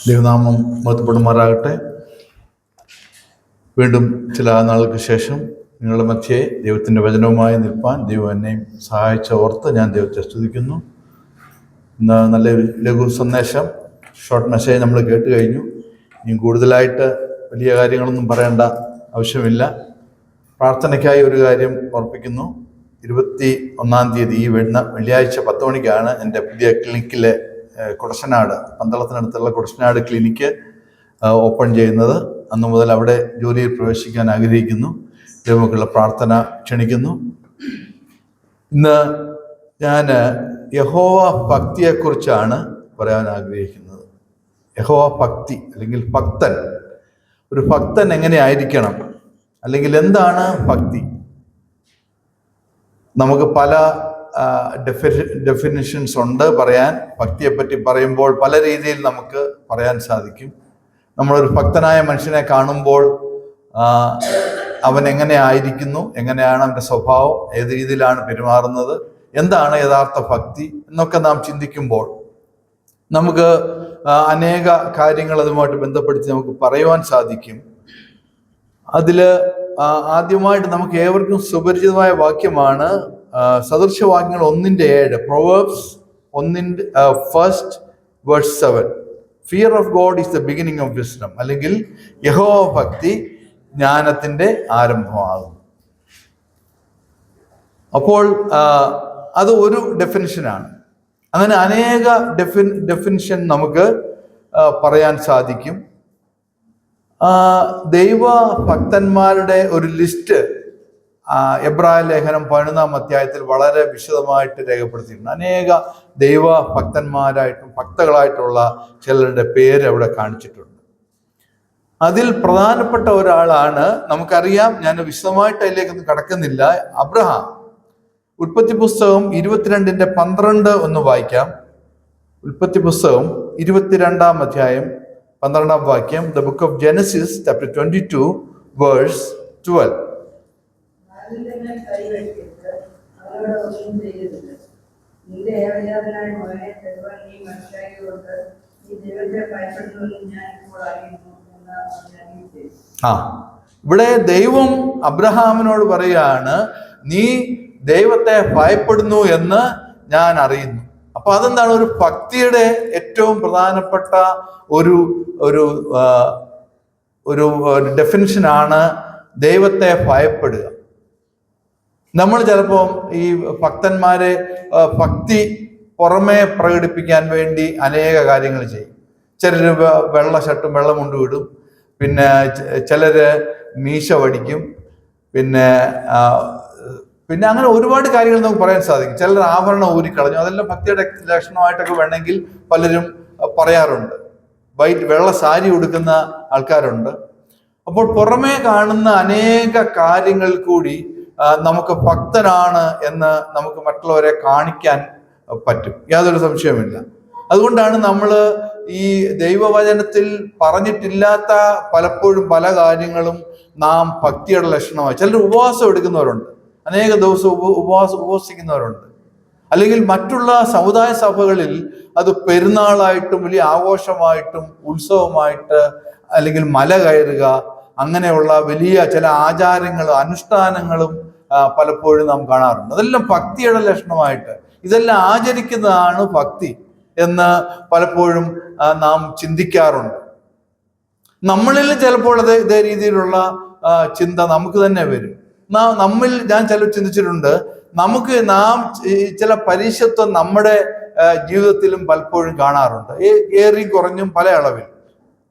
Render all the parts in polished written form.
ദൈവനാമം മഹത്വപ്പെടുമാറാകട്ടെ. വീണ്ടും ചില നാളുകൾക്ക് ശേഷം നിങ്ങളുടെ മധ്യേ ദൈവത്തിൻ്റെ വചനവുമായി നിൽപ്പാൻ ദൈവം എന്നെയും സഹായിച്ച ഓർത്ത് ഞാൻ ദൈവത്തെ സ്തുതിക്കുന്നു. ഇന്ന് നല്ലൊരു ലഘു സന്ദേശം, ഷോർട്ട് മെസ്സേജ് നമ്മൾ കേട്ട് കഴിഞ്ഞു. ഇനി കൂടുതലായിട്ട് വലിയ കാര്യങ്ങളൊന്നും പറയേണ്ട ആവശ്യമില്ല. പ്രാർത്ഥനയ്ക്കായി ഒരു കാര്യം ഓർപ്പിക്കുന്നു. 21-ാം തീയതി ഈ വെള്ളിയാഴ്ച 10 മണിക്കാണ് എൻ്റെ പുതിയ ക്ലിനിക്കിലെ കുടശനാട്, പന്തളത്തിനടുത്തുള്ള കുടശനാട് ക്ലിനിക്ക് ഓപ്പൺ ചെയ്യുന്നത്. അന്നു മുതൽ അവിടെ ജോലിയിൽ പ്രവേശിക്കാൻ ആഗ്രഹിക്കുന്നു. ദൈവമക്കളുടെ പ്രാർത്ഥന ക്ഷണിക്കുന്നു. ഇന്ന് ഞാൻ യഹോവ ഭക്തിയെക്കുറിച്ചാണ് പറയാൻ ആഗ്രഹിക്കുന്നത്. യഹോവ ഭക്തി അല്ലെങ്കിൽ ഭക്തൻ, ഒരു ഭക്തൻ എങ്ങനെ ആയിരിക്കണം, അല്ലെങ്കിൽ എന്താണ് ഭക്തി? നമുക്ക് പല ഡെഫിനിഷൻസ് ഉണ്ട് പറയാൻ. ഭക്തിയെപ്പറ്റി പറയുമ്പോൾ പല രീതിയിൽ നമുക്ക് പറയാൻ സാധിക്കും. നമ്മളൊരു ഭക്തനായ മനുഷ്യനെ കാണുമ്പോൾ അവൻ എങ്ങനെ ആയിരിക്കുന്നു, എങ്ങനെയാണ് അവൻ്റെ സ്വഭാവം, ഏത് രീതിയിലാണ് പെരുമാറുന്നത്, എന്താണ് യഥാർത്ഥ ഭക്തി എന്നൊക്കെ നാം ചിന്തിക്കുമ്പോൾ നമുക്ക് അനേക കാര്യങ്ങൾ അതുമായിട്ട് ബന്ധപ്പെടുത്തി നമുക്ക് പറയുവാൻ സാധിക്കും. അതിൽ ആദ്യമായിട്ട് നമുക്ക് ഏവർക്കും സുപരിചിതമായ വാക്യമാണ് സദൃശവാക്യങ്ങൾ 1:7, Proverbs 1:7. Fear of God is the beginning of wisdom, അല്ലെങ്കിൽ യഹോവ ഭക്തി ജ്ഞാനത്തിൻ്റെ ആരംഭമാകും. അപ്പോൾ അത് ഒരു ഡെഫിനിഷനാണ്. അങ്ങനെ അനേക ഡെഫിനിഷൻ നമുക്ക് പറയാൻ സാധിക്കും. ദൈവ ഭക്തന്മാരുടെ ഒരു ലിസ്റ്റ് എബ്രായ ലേഖനം 11-ാം അധ്യായത്തിൽ വളരെ വിശദമായിട്ട് രേഖപ്പെടുത്തിയിട്ടുണ്ട്. അനേക ദൈവ ഭക്തന്മാരായിട്ടും ഭക്തകളായിട്ടുള്ള ചിലരുടെ പേര് അവിടെ കാണിച്ചിട്ടുണ്ട്. അതിൽ പ്രധാനപ്പെട്ട ഒരാളാണ്, നമുക്കറിയാം, ഞാൻ വിശദമായിട്ട് അതിലേക്കൊന്നും കടക്കുന്നില്ല, അബ്രഹാം. ഉൽപ്പത്തി പുസ്തകം 22:12 ഒന്ന് വായിക്കാം. ഉൽപ്പത്തി പുസ്തകം 22-ാം അധ്യായം 12-ാം വാക്യം. The book of Genesis chapter 22 verse 12. ഇവിടെ ദൈവം അബ്രഹാമിനോട് പറയുകയാണ്, നീ ദൈവത്തെ ഭയപ്പെടുന്നു എന്ന് ഞാൻ അറിയുന്നു. അപ്പൊ അതെന്താണ്? ഒരു ഭക്തിയുടെ ഏറ്റവും പ്രധാനപ്പെട്ട ഒരു ഒരു ഒരു ഡെഫിനിഷനാണ് ദൈവത്തെ ഭയപ്പെടുക. നമ്മൾ ചിലപ്പോൾ ഈ ഭക്തന്മാരെ ഭക്തി പുറമേ പ്രകടിപ്പിക്കാൻ വേണ്ടി അനേക കാര്യങ്ങൾ ചെയ്യും. ചിലർ വെള്ള ഷർട്ടും വെള്ള മുണ്ടും ഇടും, പിന്നെ ചിലര് മീശ വടിക്കും, പിന്നെ അങ്ങനെ ഒരുപാട് കാര്യങ്ങൾ നമുക്ക് പറയാൻ സാധിക്കും. ചിലർ ആഭരണം ഊരിക്കളഞ്ഞു, അതെല്ലാം ഭക്തിയുടെ ലക്ഷണമായിട്ടൊക്കെ വേണമെങ്കിൽ പലരും പറയാറുണ്ട്. വെള്ള സാരി ഉടുക്കുന്ന ആൾക്കാരുണ്ട്. അപ്പോൾ പുറമേ കാണുന്ന അനേക കാര്യങ്ങൾ കൂടി നമുക്ക് ഭക്തനാണ് എന്ന് നമുക്ക് മറ്റുള്ളവരെ കാണിക്കാൻ പറ്റും, യാതൊരു സംശയവുമില്ല. അതുകൊണ്ടാണ് നമ്മൾ ഈ ദൈവവചനത്തിൽ പറഞ്ഞിട്ടില്ലാത്ത പലപ്പോഴും പല കാര്യങ്ങളും നാം ഭക്തിയുടെ ലക്ഷണമായി. ചിലർ ഉപവാസം എടുക്കുന്നവരുണ്ട്, അനേക ദിവസം ഉപവസിക്കുന്നവരുണ്ട്. അല്ലെങ്കിൽ മറ്റുള്ള സമുദായ സഭകളിൽ അത് പെരുന്നാളായിട്ടും വലിയ ആഘോഷമായിട്ടും ഉത്സവമായിട്ട്, അല്ലെങ്കിൽ മല കയറുക, അങ്ങനെയുള്ള വലിയ ചില ആചാരങ്ങളും അനുഷ്ഠാനങ്ങളും പലപ്പോഴും നാം കാണാറുണ്ട്. അതെല്ലാം ഭക്തിയുടെ ലക്ഷണമായിട്ട്, ഇതെല്ലാം ആചരിക്കുന്നതാണ് ഭക്തി എന്ന് പലപ്പോഴും നാം ചിന്തിക്കാറുണ്ട്. നമ്മളിൽ ചിലപ്പോൾ ഇതേ രീതിയിലുള്ള ചിന്ത നമുക്ക് തന്നെ വരും. ഞാൻ ചിലർ ചിന്തിച്ചിട്ടുണ്ട്, നാം ചില പരിശുദ്ധം നമ്മുടെ ജീവിതത്തിലും പലപ്പോഴും കാണാറുണ്ട്, ഏറി കുറഞ്ഞും പല അളവിൽ.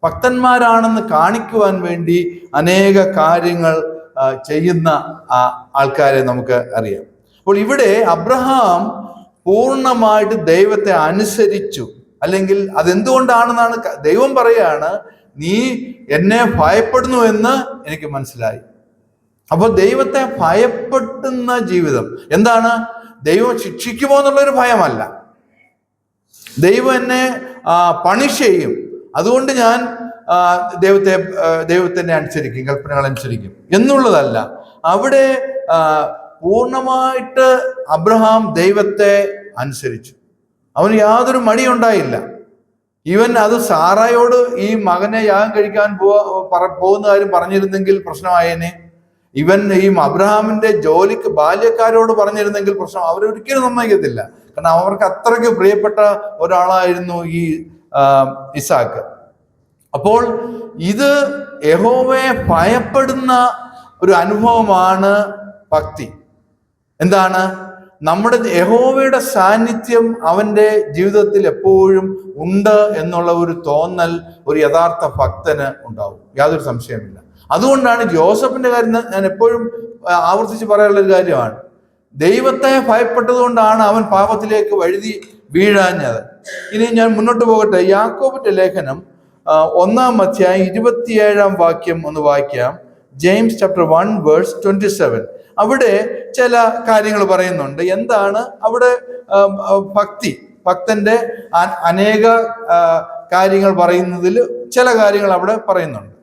ഭക്തന്മാരാണെന്ന് കാണിക്കുവാൻ വേണ്ടി അനേക കാര്യങ്ങൾ ചെയ്യുന്ന ആൾക്കാരെ നമുക്ക് അറിയാം. അപ്പോൾ ഇവിടെ അബ്രഹാം പൂർണ്ണമായിട്ട് ദൈവത്തെ അനുസരിച്ചു. അല്ലെങ്കിൽ അതെന്തുകൊണ്ടാണെന്നാണ് ദൈവം പറയുകയാണ്, നീ എന്നെ ഭയപ്പെടുന്നു എന്ന് എനിക്ക് മനസ്സിലായി. അപ്പോൾ ദൈവത്തെ ഭയപ്പെടുന്ന ജീവിതം എന്താണ്? ദൈവം ശിക്ഷിക്കുമോ എന്നുള്ളൊരു ഭയമല്ല, ദൈവം എന്നെ പണിഷ് ചെയ്യും, അതുകൊണ്ട് ഞാൻ ദൈവത്തിനെ അനുസരിക്കും, കൽപ്പനകൾ അനുസരിക്കും എന്നുള്ളതല്ല. അവിടെ പൂർണ്ണമായിട്ട് അബ്രഹാം ദൈവത്തെ അനുസരിച്ചു. അവന് യാതൊരു മടിയുണ്ടായില്ല. ഈവൻ അത് സാറായോട് ഈ മകനെ യാഗം കഴിക്കാൻ പോകുന്ന കാര്യം പറഞ്ഞിരുന്നെങ്കിൽ പ്രശ്നമായേനെ. ഇവൻ ഈ അബ്രഹാമിന്റെ ജോലിക്ക് ബാല്യക്കാരോട് പറഞ്ഞിരുന്നെങ്കിൽ പ്രശ്നം. അവരൊരിക്കലും സമ്മതിക്കത്തില്ല. കാരണം അവർക്ക് അത്രയ്ക്ക് പ്രിയപ്പെട്ട ഒരാളായിരുന്നു ഈ ഇസാക്ക്. അപ്പോൾ ഇത് യഹോവയെ ഭയപ്പെടുന്ന ഒരു അനുഭവമാണ് ഭക്തി. എന്താണ്? നമ്മുടെ യഹോവയുടെ സാന്നിധ്യം അവന്റെ ജീവിതത്തിൽ എപ്പോഴും ഉണ്ട് എന്നുള്ള ഒരു തോന്നൽ ഒരു യഥാർത്ഥ ഭക്തന് ഉണ്ടാവും, യാതൊരു സംശയമില്ല. അതുകൊണ്ടാണ് ജോസഫിന്റെ കാര്യം ഞാൻ എപ്പോഴും ആവർത്തിച്ച് പറയാനുള്ള ഒരു കാര്യമാണ്. ദൈവത്തെ ഭയപ്പെട്ടതുകൊണ്ടാണ് അവൻ പാപത്തിലേക്ക് വഴുതി വീഴാഞ്ഞത്. ഇനി ഞാൻ മുന്നോട്ട് പോകട്ടെ. യാക്കോബിന്റെ ലേഖനം 1-ാം അധ്യായം 27-ാം വാക്യം ഒന്ന് വായിക്കാം. James chapter 1 verse 27. അവിടെ ചില കാര്യങ്ങൾ പറയുന്നുണ്ട്. എന്താണ് അവിടെ ഭക്തന്റെ അനേക കാര്യങ്ങൾ പറയുന്നതിൽ ചില കാര്യങ്ങൾ അവിടെ പറയുന്നുണ്ട്.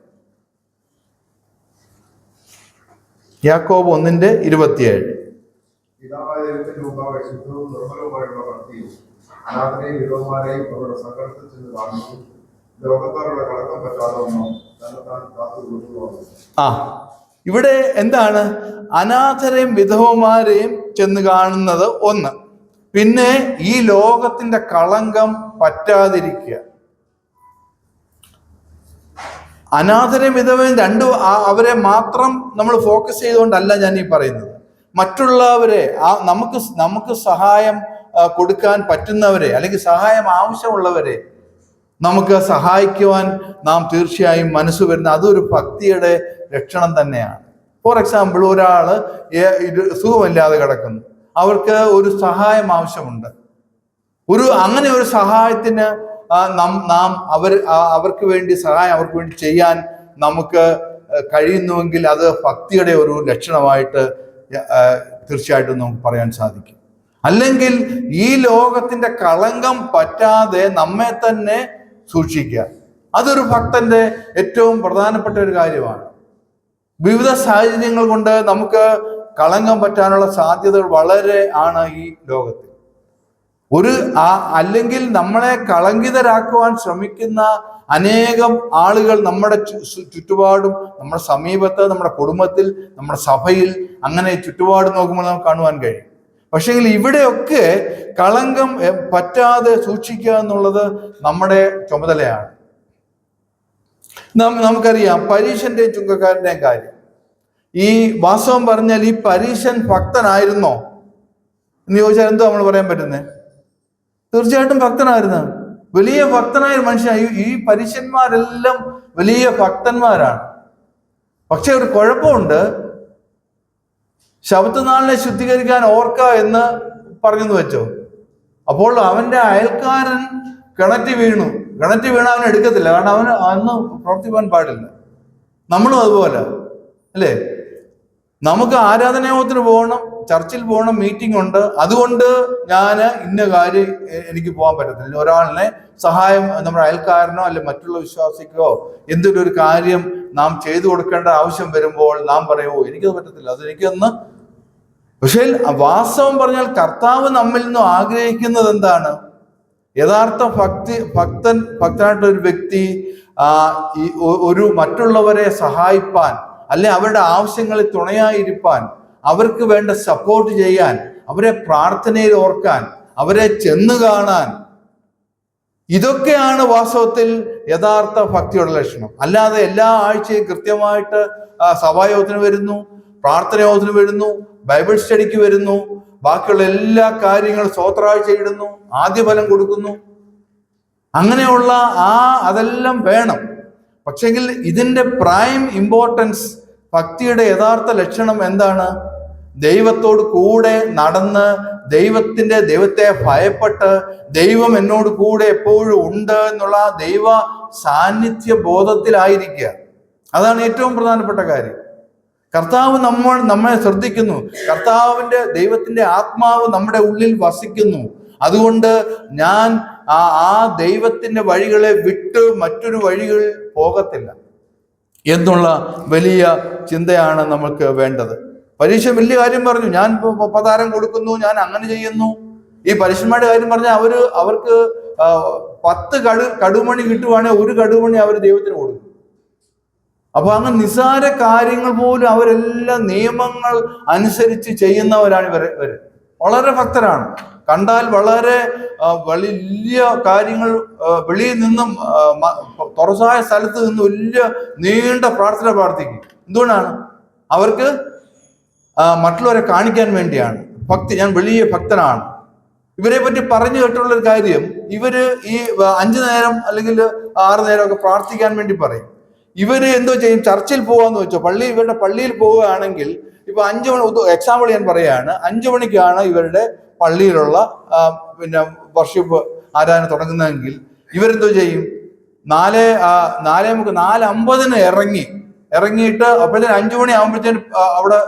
യാക്കോബ് 1:27. ഇവിടെ എന്താണ്? അനാഥരെയും വിധവമാരെയും ചെന്ന് കാണുന്നത് ഒന്ന്. പിന്നെ ഈ ലോകത്തിന്റെ കളങ്കം പറ്റാതിരിക്കുക. അനാഥരെയും വിധവയും അവരെ മാത്രം നമ്മൾ ഫോക്കസ് ചെയ്തുകൊണ്ടല്ല ഞാൻ ഈ പറയുന്നത്. മറ്റുള്ളവരെ, നമുക്ക് സഹായം കൊടുക്കാൻ പറ്റുന്നവരെ അല്ലെങ്കിൽ സഹായം ആവശ്യമുള്ളവരെ നമുക്ക് സഹായിക്കുവാൻ നാം തീർച്ചയായും മനസ്സ് വരുന്ന അതൊരു ഭക്തിയുടെ ലക്ഷണം തന്നെയാണ്. ഫോർ എക്സാമ്പിൾ, ഒരാള് സുഖമില്ലാതെ കിടക്കുന്നു, അവർക്ക് ഒരു സഹായം ആവശ്യമുണ്ട്. അങ്ങനെ ഒരു സഹായത്തിന് അവർക്ക് വേണ്ടി അവർക്ക് വേണ്ടി ചെയ്യാൻ നമുക്ക് കഴിയുന്നുവെങ്കിൽ അത് ഭക്തിയുടെ ഒരു ലക്ഷണമായിട്ട് തീർച്ചയായിട്ടും നമുക്ക് പറയാൻ സാധിക്കും. അല്ലെങ്കിൽ ഈ ലോകത്തിന്റെ കളങ്കം പറ്റാതെ നമ്മെ തന്നെ സൂക്ഷിക്കുക, അതൊരു ഭക്തന്റെ ഏറ്റവും പ്രധാനപ്പെട്ട ഒരു കാര്യമാണ്. വിവിധ സാഹചര്യങ്ങൾ കൊണ്ട് നമുക്ക് കളങ്കം പറ്റാനുള്ള സാധ്യതകൾ വളരെ ആണ് ഈ ലോകത്തിൽ. അല്ലെങ്കിൽ നമ്മളെ കളങ്കിതരാക്കുവാൻ ശ്രമിക്കുന്ന അനേകം ആളുകൾ നമ്മുടെ ചുറ്റുപാടും, നമ്മുടെ സമീപത്ത്, നമ്മുടെ കുടുംബത്തിൽ, നമ്മുടെ സഭയിൽ, അങ്ങനെ ചുറ്റുപാട് നോക്കുമ്പോൾ നമുക്ക് കാണുവാൻ കഴിയും. പക്ഷേ ഇവിടെയൊക്കെ കളങ്കം പറ്റാതെ സൂക്ഷിക്കുക എന്നുള്ളത് നമ്മുടെ ചുമതലയാണ്. നമുക്കറിയാം പരീശന്റെയും ചുങ്കക്കാരന്റെയും കാര്യം. ഈ വാസ്തവം പറഞ്ഞാൽ ഈ പരീശൻ ഭക്തനായിരുന്നോ എന്ന് ചോദിച്ചാൽ എന്തോ നമ്മൾ പറയാൻ പറ്റുന്നത്? തീർച്ചയായിട്ടും ഭക്തനായിരുന്നു. വലിയ ഭക്തനായ മനുഷ്യനായി. ഈ പരീശന്മാരെല്ലാം വലിയ ഭക്തന്മാരാണ്. പക്ഷെ ഒരു കുഴപ്പമുണ്ട്. ശബത്തുനാളിനെ ശുദ്ധീകരിക്കാൻ ഓർക്ക എന്ന് പറഞ്ഞെന്ന് വെച്ചോ, അപ്പോൾ അവന്റെ അയൽക്കാരൻ കിണറ്റി വീണ അവൻ എടുക്കത്തില്ല. കാരണം അവന് അന്ന് പ്രവർത്തിക്കാൻ പാടില്ല. നമ്മളും അതുപോലെ അല്ലേ? നമുക്ക് ആരാധനായോഗത്തിന് പോകണം, ചർച്ചിൽ പോകണം, മീറ്റിംഗ് ഉണ്ട്, അതുകൊണ്ട് ഞാൻ ഇന്ന കാര്യം എനിക്ക് പോകാൻ പറ്റത്തില്ല. ഒരാളിനെ സഹായം നമ്മുടെ അയൽക്കാരനോ അല്ലെ മറ്റുള്ള വിശ്വാസിക്കോ എന്തൊരു ഒരു കാര്യം നാം ചെയ്തു കൊടുക്കേണ്ട ആവശ്യം വരുമ്പോൾ നാം പറയുമോ എനിക്കത് പറ്റത്തില്ല, അതെനിക്കൊന്ന്. പക്ഷേ വാസ്തവം പറഞ്ഞാൽ കർത്താവ് നമ്മിൽ നിന്നും ആഗ്രഹിക്കുന്നത് എന്താണ്? യഥാർത്ഥ ഭക്തനായിട്ടുള്ള ഒരു വ്യക്തി ഒരു മറ്റുള്ളവരെ സഹായിപ്പാൻ, അല്ലെ അവരുടെ ആവശ്യങ്ങളിൽ തുണയായിരിക്കാൻ, അവർക്ക് വേണ്ട സപ്പോർട്ട് ചെയ്യാൻ, അവരെ പ്രാർത്ഥനയിൽ ഓർക്കാൻ, അവരെ ചെന്ന് കാണാൻ, ഇതൊക്കെയാണ് വാസ്തവത്തിൽ യഥാർത്ഥ ഭക്തിയുടെ ലക്ഷണം. അല്ലാതെ എല്ലാ ആഴ്ചയും കൃത്യമായിട്ട് സഭായോഗത്തിന് വരുന്നു, പ്രാർത്ഥനയോഗത്തിന് വരുന്നു, ബൈബിൾ സ്റ്റഡിക്ക് വരുന്നു, ബാക്കിയുള്ള എല്ലാ കാര്യങ്ങളും സ്വോത്രാഴ്ച ഇടുന്നു, ആദ്യഫലം കൊടുക്കുന്നു, അങ്ങനെയുള്ള അതെല്ലാം വേണം. പക്ഷെങ്കിൽ ഇതിന്റെ പ്രൈം ഇമ്പോർട്ടൻസ്, ഭക്തിയുടെ യഥാർത്ഥ ലക്ഷണം എന്താണ്? ദൈവത്തോട് കൂടെ നടന്ന് ദൈവത്തെ ഭയപ്പെട്ട് ദൈവം എന്നോട് കൂടെ എപ്പോഴും ഉണ്ട് എന്നുള്ള ദൈവ സാന്നിധ്യ ബോധത്തിലായിരിക്കുക. അതാണ് ഏറ്റവും പ്രധാനപ്പെട്ട കാര്യം. കർത്താവ് നമ്മെ ശ്രദ്ധിക്കുന്നു. ദൈവത്തിന്റെ ആത്മാവ് നമ്മുടെ ഉള്ളിൽ വസിക്കുന്നു. അതുകൊണ്ട് ഞാൻ ആ ദൈവത്തിന്റെ വഴികളെ വിട്ട് മറ്റൊരു വഴികളിൽ പോകത്തില്ല എന്നുള്ള വലിയ ചിന്തയാണ് നമുക്ക് വേണ്ടത്. പരീക്ഷ വലിയ കാര്യം പറഞ്ഞു, ഞാൻ ഉപതാരം കൊടുക്കുന്നു, ഞാൻ അങ്ങനെ ചെയ്യുന്നു. ഈ പരീക്ഷന്മാരുടെ കാര്യം പറഞ്ഞാൽ അവർക്ക് 10 കടുമണി കിട്ടുവാണെങ്കിൽ 1 കടുമണി അവർ ദൈവത്തിന് കൊടുക്കും. അപ്പൊ അങ്ങ് നിസ്സാര കാര്യങ്ങൾ പോലും അവരെല്ലാം നിയമങ്ങൾ അനുസരിച്ച് ചെയ്യുന്നവരാണ് ഇവര്. വളരെ ഭക്തരാണ്. കണ്ടാൽ വളരെ വലിയ കാര്യങ്ങൾ വെളിയിൽ നിന്നും തുറസായ സ്ഥലത്ത് നിന്ന് വലിയ നീണ്ട പ്രാർത്ഥന പ്രാർത്ഥിക്കും. എന്തുകൊണ്ടാണ്? അവർക്ക് മറ്റുള്ളവരെ കാണിക്കാൻ വേണ്ടിയാണ്. ഞാൻ വലിയ ഭക്തനാണ്. ഇവരെ പറ്റി പറഞ്ഞു കേട്ടുള്ളൊരു കാര്യം, ഇവര് ഈ 5 നേരം അല്ലെങ്കിൽ 6 നേരം ഒക്കെ പ്രാർത്ഥിക്കാൻ വേണ്ടി പറയും. ഇവര് എന്തോ ചെയ്യും? ചർച്ചിൽ പോവാന്ന് വെച്ചോ, ഇവരുടെ പള്ളിയിൽ പോവുകയാണെങ്കിൽ ഇപ്പൊ 5 മണി, എക്സാമ്പിൾ ഞാൻ പറയാണ്, 5 മണിക്കാണ് ഇവരുടെ പള്ളിയിലുള്ള വർഷിപ്പ് ആരാധന തുടങ്ങുന്നതെങ്കിൽ ഇവരെന്തോ ചെയ്യും? 4:50 ഇറങ്ങിയിട്ട് അപ്പോഴത്തേന് 5 മണി ആകുമ്പോഴത്തേന് അവിടെ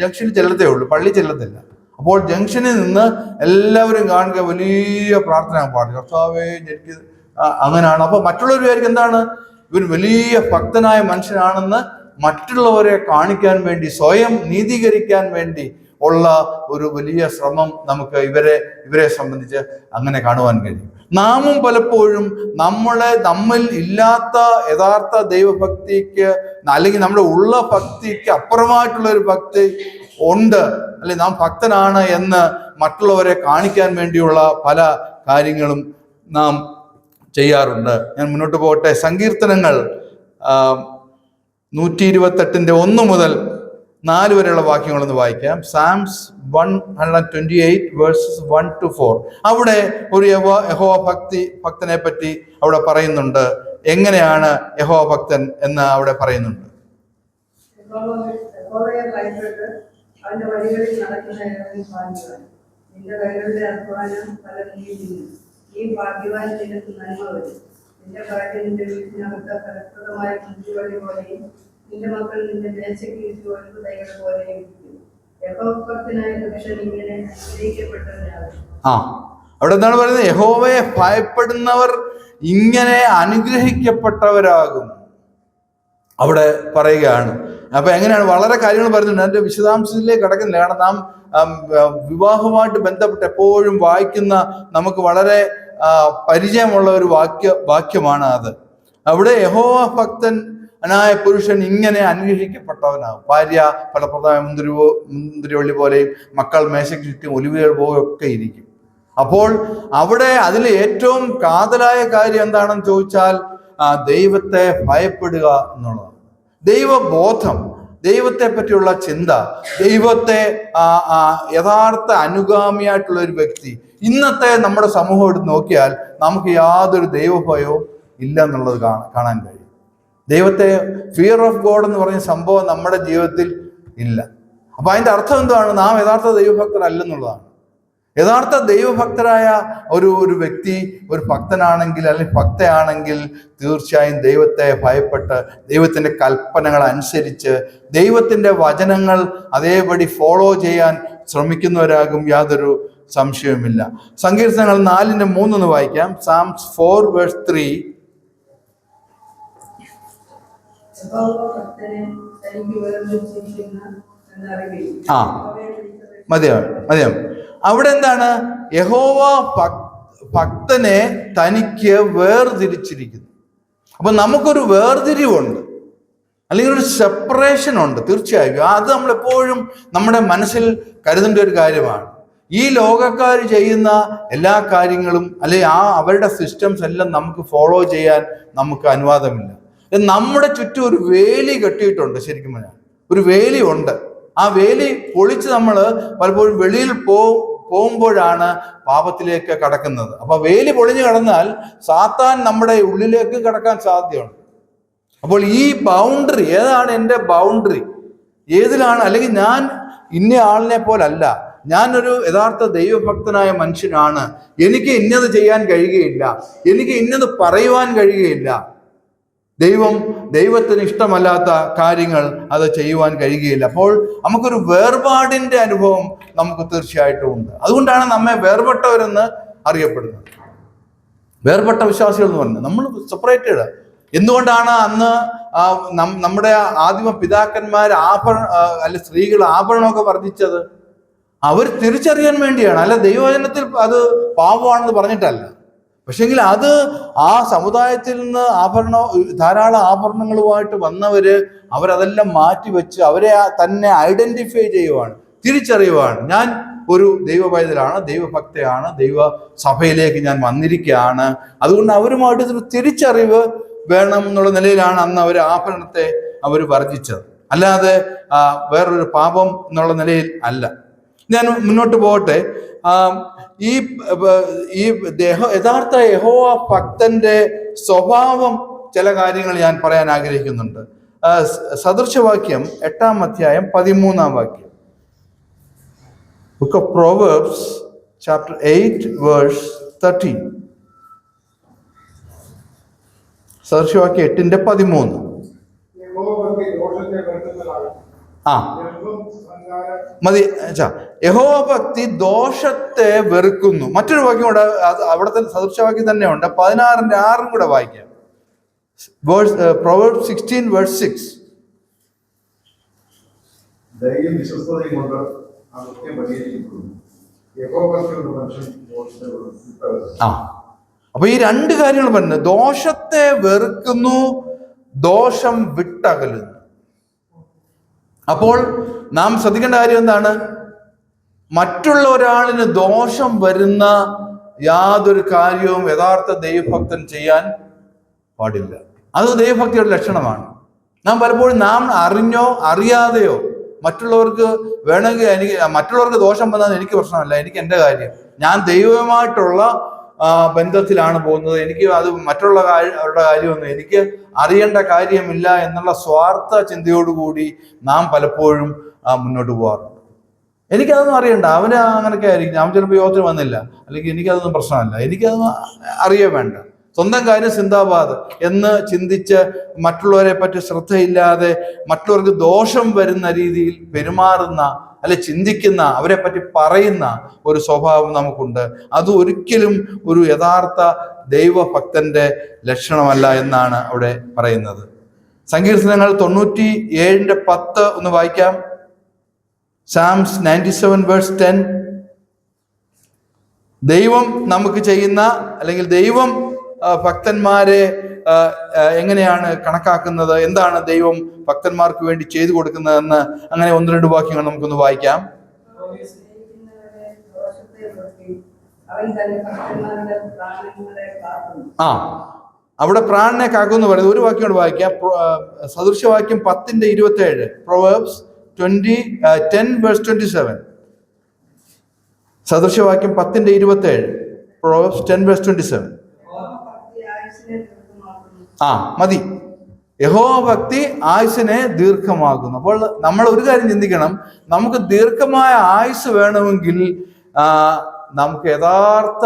ജംഗ്ഷനിൽ ചെല്ലത്തേ ഉള്ളൂ, പള്ളി ചെല്ലത്തില്ല. അപ്പോൾ ജംഗ്ഷനിൽ നിന്ന് എല്ലാവരും കാണുക വലിയ പ്രാർത്ഥന പാടും, കർത്താവേ എനിക്ക് അങ്ങനെയാണ്. അപ്പൊ മറ്റുള്ളവർ വിചാരിക്കും എന്താണ്? ഇവർ വലിയ ഭക്തനായ മനുഷ്യനാണെന്ന് മറ്റുള്ളവരെ കാണിക്കാൻ വേണ്ടി, സ്വയം നീതീകരിക്കാൻ വേണ്ടി ഉള്ള ഒരു വലിയ ശ്രമം നമുക്ക് ഇവരെ സംബന്ധിച്ച് അങ്ങനെ കാണുവാൻ കഴിയും. നാമും പലപ്പോഴും നമ്മിൽ ഇല്ലാത്ത യഥാർത്ഥ ദൈവഭക്തിക്ക്, അല്ലെങ്കിൽ നമ്മുടെ ഉള്ള ഭക്തിക്ക് അപ്പുറമായിട്ടുള്ള ഒരു ഭക്തി ഉണ്ട്, അല്ലെങ്കിൽ നാം ഭക്തനാണ് എന്ന് മറ്റുള്ളവരെ കാണിക്കാൻ വേണ്ടിയുള്ള പല കാര്യങ്ങളും നാം ചെയ്യാറുണ്ട്. ഞാൻ മുന്നോട്ട് പോകട്ടെ. സങ്കീർത്തനങ്ങൾ 128 1 മുതൽ 4 വരെയുള്ള വാക്യങ്ങളൊന്ന് വായിക്കാം. സാംസ് 128 verses 1 to 4. അവിടെ ഒരു യഹോവ ഭക്തനെ പറ്റി അവിടെ പറയുന്നുണ്ട്. എങ്ങനെയാണ് യഹോവ ഭക്തൻ എന്ന് അവിടെ പറയുന്നുണ്ട്. അവന്റെ വഴികളിൽ നടക്കുന്ന നിന്റെ കൈകളുടെ അധ്വാനം നീ ഭാഗ്യവാൻ നിനക്ക് നന്മ വരും. നിന്റെ കാര്യം നിന്റെ വീട്ടിനകത്ത് ഫലപ്രദമായ മുന്തിരിവള്ളി പോലെയും നിന്റെ മക്കൾ നിന്റെ മേശയ്ക്ക് ഒഴുകു തൈകൾ പോലെയും ഇരിക്കും. യഹോവഭക്തനായ പുരുഷൻ ഇങ്ങനെ അനുഗ്രഹിക്കപ്പെട്ടവനാണ്. അവിടെ എന്താണ് പറയുന്നത്? യഹോവയെ ഭയപ്പെടുന്നവർ ഇങ്ങനെ അനുഗ്രഹിക്കപ്പെട്ടവരാകും അവിടെ പറയുകയാണ്. അപ്പൊ എങ്ങനെയാണ്? വളരെ കാര്യങ്ങൾ പറയുന്നുണ്ട്. അതിന്റെ വിശദാംശത്തിലേക്ക് കടക്കുന്നില്ല. കാരണം നാം വിവാഹവുമായിട്ട് ബന്ധപ്പെട്ട് എപ്പോഴും വായിക്കുന്ന, നമുക്ക് വളരെ പരിചയമുള്ള ഒരു വാക്യമാണ് അത്. അവിടെ യഹോവ ഭക്തനായ പുരുഷൻ ഇങ്ങനെ അനുഗ്രഹിക്കപ്പെട്ടവനാകും. ഭാര്യ ഫലപ്രദമായ മുന്തിരിവള്ളി പോലെയും മക്കൾ മേശയ്ക്ക് ചുറ്റും ഒലിവുകൾ പോലെയൊക്കെ ഇരിക്കും. അപ്പോൾ അവിടെ അതിൽ ഏറ്റവും കാതലായ കാര്യം എന്താണെന്ന് ചോദിച്ചാൽ ദൈവത്തെ ഭയപ്പെടുക എന്നുള്ളതാണ്. ദൈവബോധം, ദൈവത്തെ പറ്റിയുള്ള ചിന്ത, ദൈവത്തെ യഥാർത്ഥ അനുഗാമിയായിട്ടുള്ള ഒരു വ്യക്തി. ഇന്നത്തെ നമ്മുടെ സമൂഹം എടുത്ത് നോക്കിയാൽ നമുക്ക് യാതൊരു ദൈവഭയവും ഇല്ല എന്നുള്ളത് കാണാൻ കഴിയും. ദൈവത്തെ ഫിയർ ഓഫ് ഗോഡ് എന്ന് പറഞ്ഞ സംഭവം നമ്മുടെ ജീവിതത്തിൽ ഇല്ല. അപ്പൊ അതിന്റെ അർത്ഥം എന്താണ്? നാം യഥാർത്ഥ ദൈവഭക്തരല്ലെന്നുള്ളതാണ്. യഥാർത്ഥ ദൈവഭക്തരായ ഒരു വ്യക്തി, ഒരു ഭക്തനാണെങ്കിൽ അല്ലെങ്കിൽ ഭക്തയാണെങ്കിൽ തീർച്ചയായും ദൈവത്തെ ഭയപ്പെട്ട് ദൈവത്തിൻ്റെ കൽപ്പനകൾ അനുസരിച്ച് ദൈവത്തിൻ്റെ വചനങ്ങൾ അതേപടി ഫോളോ ചെയ്യാൻ ശ്രമിക്കുന്നവരാകും, യാതൊരു സംശയവുമില്ല. സങ്കീർത്തനങ്ങൾ 4:3 വായിക്കാം. സാംസ് 4 verse 3. മതിയാവും. അവിടെ എന്താണ്? യഹോവ ഭക്തനെ തനിക്ക് വേർതിരിച്ചിരിക്കുന്നു. അപ്പൊ നമുക്കൊരു വേർതിരിവുണ്ട്, അല്ലെങ്കിൽ ഒരു സെപ്പറേഷൻ ഉണ്ട്. തീർച്ചയായും അത് നമ്മളെപ്പോഴും നമ്മുടെ മനസ്സിൽ കരുതേണ്ട ഒരു കാര്യമാണ്. ഈ ലോകക്കാർ ചെയ്യുന്ന എല്ലാ കാര്യങ്ങളും അല്ലെങ്കിൽ അവരുടെ സിസ്റ്റംസ് എല്ലാം നമുക്ക് ഫോളോ ചെയ്യാൻ നമുക്ക് അനുവാദമില്ല. നമ്മുടെ ചുറ്റും ഒരു വേലി കെട്ടിയിട്ടുണ്ട്. ശരിക്കും പറഞ്ഞാൽ ഒരു വേലി ഉണ്ട്. ആ വേലി പൊളിച്ച് നമ്മൾ പലപ്പോഴും വെളിയിൽ പോകുമ്പോഴാണ് പാപത്തിലേക്ക് കടക്കുന്നത്. അപ്പൊ വേലി പൊളിഞ്ഞു കടന്നാൽ സാത്താൻ നമ്മുടെ ഉള്ളിലേക്ക് കടക്കാൻ സാധ്യതയുണ്ട്. അപ്പോൾ ഈ ബൗണ്ടറി ഏതാണ്? എൻ്റെ ബൗണ്ടറി ഏതിലാണ്? അല്ലെങ്കിൽ ഞാൻ ഇന്ന ആളിനെ പോലല്ല, ഞാനൊരു യഥാർത്ഥ ദൈവഭക്തനായ മനുഷ്യനാണ്, എനിക്ക് ഇന്നത് ചെയ്യാൻ കഴിയുകയില്ല, എനിക്ക് ഇന്നത് പറയുവാൻ കഴിയുകയില്ല, ദൈവത്തിന് ഇഷ്ടമല്ലാത്ത കാര്യങ്ങൾ അത് ചെയ്യുവാൻ കഴിയുകയില്ല. അപ്പോൾ നമുക്കൊരു വേർപാടിന്റെ അനുഭവം നമുക്ക് തീർച്ചയായിട്ടും ഉണ്ട്. അതുകൊണ്ടാണ് നമ്മെ വേർപെട്ടവരെന്ന് അറിയപ്പെടുന്നത്. വേർപെട്ട വിശ്വാസികൾ എന്ന് പറഞ്ഞത് നമ്മൾ സെപ്പറേറ്റഡ്. എന്തുകൊണ്ടാണ് അന്ന് നമ്മുടെ ആദിമ പിതാക്കന്മാർ അല്ലെ സ്ത്രീകൾ ആഭരണമൊക്കെ വർദ്ധിച്ചത്? അവർ തിരിച്ചറിയാൻ വേണ്ടിയാണ്, അല്ല ദൈവവചനത്തിൽ അത് പാപമാണെന്ന് പറഞ്ഞിട്ടല്ല. പക്ഷെങ്കിൽ അത് ആ സമുദായത്തിൽ നിന്ന് ധാരാളം ആഭരണങ്ങളുമായിട്ട് വന്നവര് അവരതെല്ലാം മാറ്റിവെച്ച് അവരെ തന്നെ ഐഡന്റിഫൈ ചെയ്യുവാണ്, തിരിച്ചറിയുവാണ്. ഞാൻ ഒരു ദൈവ പൈതലാണ്, ദൈവഭക്തയാണ്, ദൈവ സഭയിലേക്ക് ഞാൻ വന്നിരിക്കുകയാണ്. അതുകൊണ്ട് അവരുമായിട്ട് ഒരു തിരിച്ചറിവ് വേണം എന്നുള്ള നിലയിലാണ് അന്ന് അവർ ആഭരണത്തെ അവർ വർജിച്ചത്, അല്ലാതെ വേറൊരു പാപം എന്നുള്ള നിലയിൽ അല്ല. ഞാൻ മുന്നോട്ട് പോകട്ടെ. ഈ യഥാർത്ഥ യഹോവ ഭക്തന്റെ സ്വഭാവം ചില കാര്യങ്ങൾ ഞാൻ പറയാൻ ആഗ്രഹിക്കുന്നുണ്ട്. സദൃശവാക്യം 8-ാം അധ്യായം 13-ാം വാക്യം. Book of Proverbs chapter 8 verse 13. സദൃശവാക്യം 8:13. മതി. യഹോവ ഭക്തി ദോഷത്തെ വെറുക്കുന്നു. മറ്റൊരു വാക്യം കൂടെ അവിടുത്തെ സദൃശവാക്യം തന്നെ ഉണ്ട്, 16:6 കൂടെ വായിക്കാം. Proverbs 16 verse 6. അപ്പൊ ഈ രണ്ട് കാര്യങ്ങൾ പറഞ്ഞു. ദോഷത്തെ വെറുക്കുന്നു, ദോഷം വിട്ടകലുന്നു. അപ്പോൾ നാം ശ്രദ്ധിക്കേണ്ട കാര്യം എന്താണ്? മറ്റുള്ള ഒരാളിന് ദോഷം വരുന്ന യാതൊരു കാര്യവും യഥാർത്ഥ ദൈവഭക്തൻ ചെയ്യാൻ പാടില്ല. അത് ദൈവഭക്തിയുടെ ലക്ഷണമാണ്. പലപ്പോഴും നാം അറിഞ്ഞോ അറിയാതെയോ മറ്റുള്ളവർക്ക് വേണമെങ്കിൽ മറ്റുള്ളവർക്ക് ദോഷം വന്നാൽ എനിക്ക് പ്രശ്നമല്ല, എനിക്ക് എൻ്റെ കാര്യം, ഞാൻ ദൈവവുമായിട്ടുള്ള ബന്ധത്തിലാണ് പോകുന്നത്, എനിക്ക് അത് അവരുടെ കാര്യമൊന്നും എനിക്ക് അറിയേണ്ട കാര്യമില്ല എന്നുള്ള സ്വാർത്ഥ ചിന്തയോടുകൂടി നാം പലപ്പോഴും മുന്നോട്ട് പോകാറുണ്ട്. എനിക്കതൊന്നും അറിയണ്ട, അവന് അങ്ങനെയൊക്കെ ആയിരിക്കും, അവൻ ചിലപ്പോൾ യോഗത്തിന് വന്നില്ല, അല്ലെങ്കിൽ എനിക്കതൊന്നും പ്രശ്നമല്ല, എനിക്കതൊന്നും അറിയേ വേണ്ട, സ്വന്തം കാര്യം സിന്ദാബാദ് എന്ന് ചിന്തിച്ച് മറ്റുള്ളവരെ പറ്റി ശ്രദ്ധയില്ലാതെ മറ്റുള്ളവർക്ക് ദോഷം വരുന്ന രീതിയിൽ പെരുമാറുന്ന അല്ലെ ചിന്തിക്കുന്ന, അവരെ പറ്റി പറയുന്ന ഒരു സ്വഭാവം നമുക്കുണ്ട്. അത് ഒരിക്കലും ഒരു യഥാർത്ഥ ദൈവഭക്തന്റെ ലക്ഷണമല്ല എന്നാണ് അവിടെ പറയുന്നത്. സങ്കീർത്തനങ്ങൾ 97:10 ഒന്ന് വായിക്കാം. Psalms 97 verse 10. ദൈവം നമുക്ക് ചെയ്യുന്ന അല്ലെങ്കിൽ ദൈവം ഭക്തന്മാരെ എങ്ങനെയാണ് കണക്കാക്കുന്നത്, എന്താണ് ദൈവം ഭക്തന്മാർക്ക് വേണ്ടി ചെയ്തു കൊടുക്കുന്നതെന്ന് അങ്ങനെ 1-2 വാക്യങ്ങൾ നമുക്കൊന്ന് വായിക്കാം. അവിടെ പ്രാണനെ കാക്കുമെന്ന് പറയുന്നത് ഒരു വാക്യം കൊണ്ട് വായിക്കാം. സദൃശവാക്യം 10:27. Proverbs 10 verse 27. സദൃശവാക്യം 10:27. Proverbs 10 verse 27. മതി. യഹോവ ഭക്തി ആയുസ്സിനെ ദീർഘമാക്കുന്നു. അപ്പോൾ നമ്മൾ ഒരു കാര്യം ചിന്തിക്കണം, നമുക്ക് ദീർഘമായ ആയുസ് വേണമെങ്കിൽ നമുക്ക് യഥാർത്ഥ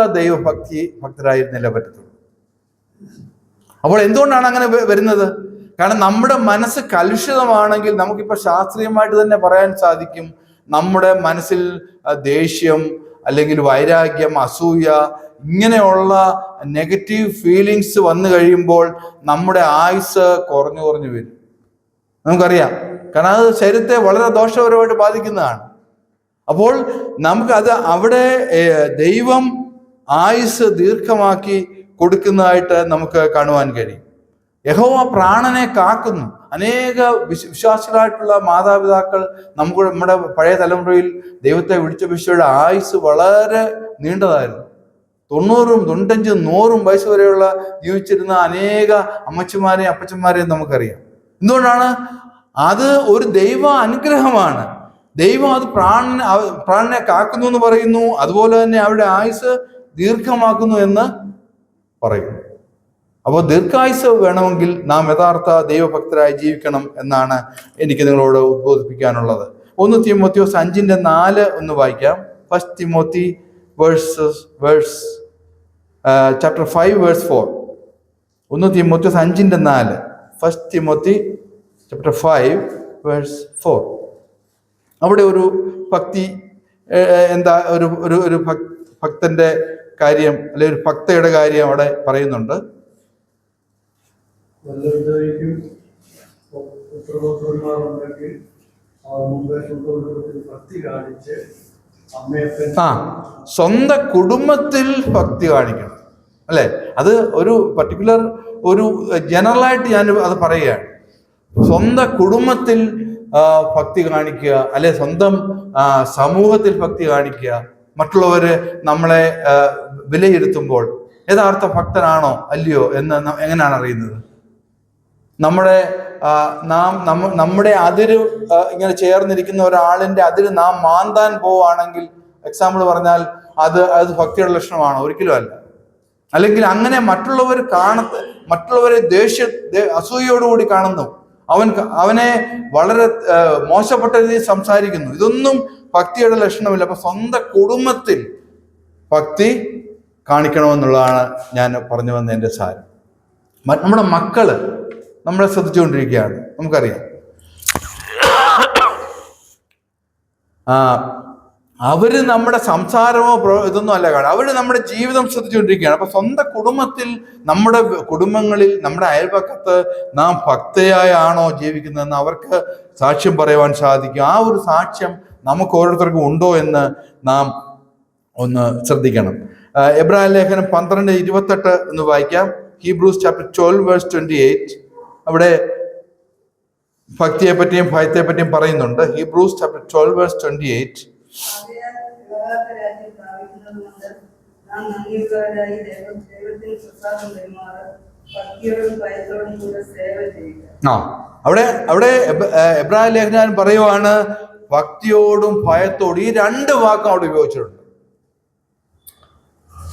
ഭക്തരായിരുന്നില്ല പറ്റത്തുള്ളൂ. അപ്പോൾ എന്തുകൊണ്ടാണ് അങ്ങനെ വരുന്നത്? കാരണം നമ്മുടെ മനസ്സ് കലുഷിതമാണെങ്കിൽ നമുക്കിപ്പോൾ ശാസ്ത്രീയമായിട്ട് തന്നെ പറയാൻ സാധിക്കും, നമ്മുടെ മനസ്സിൽ ദേഷ്യം അല്ലെങ്കിൽ വൈരാഗ്യം, അസൂയ ഇങ്ങനെയുള്ള നെഗറ്റീവ് ഫീലിങ്സ് വന്നു കഴിയുമ്പോൾ നമ്മുടെ ആയുസ് കുറഞ്ഞു വരും. നമുക്കറിയാം, കാരണം അത് ശരീരത്തെ വളരെ ദോഷപരമായിട്ട് ബാധിക്കുന്നതാണ്. അപ്പോൾ നമുക്കത് അവിടെ ദൈവം ആയുസ് ദീർഘമാക്കി കൊടുക്കുന്നതായിട്ട് നമുക്ക് കാണുവാൻ കഴിയും. യഹോവ പ്രാണനെ കാക്കുന്നു. അനേക വിശ്വാസികളായിട്ടുള്ള മാതാപിതാക്കൾ നമ്മുടെ പഴയ തലമുറയിൽ ദൈവത്തെ വിളിച്ചപേക്ഷയുടെ ആയുസ് വളരെ നീണ്ടതായിരുന്നു. 90, 95, 100 വയസ്സ് വരെയുള്ള ജീവിച്ചിരുന്ന അനേക അമ്മച്ചിമാരെയും അപ്പച്ചന്മാരെയും നമുക്കറിയാം. എന്തുകൊണ്ടാണ്? അത് ഒരു ദൈവ അനുഗ്രഹമാണ്. ദൈവം അത് പ്രാണനെ കാക്കുന്നു എന്ന് പറയുന്നു, അതുപോലെ തന്നെ അവരുടെ ആയുസ് ദീർഘമാക്കുന്നു എന്ന് പറയുന്നു. അപ്പോൾ ദീർഘായുസ് വേണമെങ്കിൽ നാം യഥാർത്ഥ ദൈവഭക്തരായി ജീവിക്കണം എന്നാണ് എനിക്ക് നിങ്ങളോട് ഉദ്ബോധിപ്പിക്കാനുള്ളത്. 1 തീമോത്തിയോസ് 5:4 ഒന്ന് വായിക്കാം. 1 Timothy chapter 5 verse 4. 1 Timotheos 5:4. 1 Timothy chapter 5 verse 4. അവിടെ ഒരു ഭക്തി എന്താ ഒരു ഭക്തന്റെ കാര്യം അല്ലെങ്കിൽ ഒരു ഭക്തയുടെ കാര്യം അവിടെ പറയുന്നുണ്ട്. സ്വന്തം കുടുംബത്തിൽ ഭക്തി കാണിക്കണം. അല്ലേ? അത് ഒരു പർട്ടിക്കുലർ ഒരു ജനറലായിട്ട് ഞാൻ അത് പറയുകയാണ്. സ്വന്തം കുടുംബത്തിൽ ഭക്തി കാണിക്കുക, അല്ലെ സ്വന്തം സമൂഹത്തിൽ ഭക്തി കാണിക്കുക, മറ്റുള്ളവര് നമ്മളെ വിലയിരുത്തുമ്പോൾ യഥാർത്ഥ ഭക്തനാണോ അല്ലയോ എന്ന് എങ്ങനെയാണ് അറിയുന്നത്? നമ്മുടെ അതിര് ഇങ്ങനെ ചേർന്നിരിക്കുന്ന ഒരാളിന്റെ അതിര് നാം മാന്താൻ പോവുകയാണെങ്കിൽ, എക്സാമ്പിൾ പറഞ്ഞാൽ അത് ഭക്തിയുടെ ലക്ഷണമാണോ? ഒരിക്കലും അല്ല. അല്ലെങ്കിൽ അങ്ങനെ മറ്റുള്ളവരെ അസൂയയോടുകൂടി കാണുന്നു, അവനെ വളരെ മോശപ്പെട്ട രീതിയിൽ സംസാരിക്കുന്നു, ഇതൊന്നും ഭക്തിയുടെ ലക്ഷണമില്ല. അപ്പൊ സ്വന്തം കുടുംബത്തിൽ ഭക്തി കാണിക്കണമെന്നുള്ളതാണ് ഞാൻ പറഞ്ഞു വന്ന എൻ്റെ സാരം. നമ്മുടെ മക്കള് നമ്മളെ ശ്രദ്ധിച്ചുകൊണ്ടിരിക്കുകയാണ്, നമുക്കറിയാം. അവര് നമ്മുടെ സംസാരമോ ഇതൊന്നും അല്ല കാണുക, അവര് നമ്മുടെ ജീവിതം ശ്രദ്ധിച്ചുകൊണ്ടിരിക്കുകയാണ്. അപ്പൊ സ്വന്തം കുടുംബത്തിൽ, നമ്മുടെ കുടുംബങ്ങളിൽ, നമ്മുടെ അയൽപക്കത്ത് നാം ഭക്തയായാണോ ജീവിക്കുന്നതെന്ന് അവർക്ക് സാക്ഷ്യം പറയുവാൻ സാധിക്കും. ആ ഒരു സാക്ഷ്യം നമുക്ക് ഓരോരുത്തർക്കും ഉണ്ടോ എന്ന് നാം ഒന്ന് ശ്രദ്ധിക്കണം. എബ്രായ ലേഖനം 12:28 എന്ന് വായിക്കാം. Hebrews chapter 12 verse 28. അവിടെ ഭക്തിയെ പറ്റിയും ഭയത്തെ പറ്റിയും പറയുന്നുണ്ട്. Hebrews chapter 12 verse 28. അവിടെ എബ്രായ ലേഖനം പറയുവാണ് ഭക്തിയോടും ഭയത്തോടും. ഈ രണ്ട് വാക്കും അവിടെ ഉപയോഗിച്ചിട്ടുണ്ട്.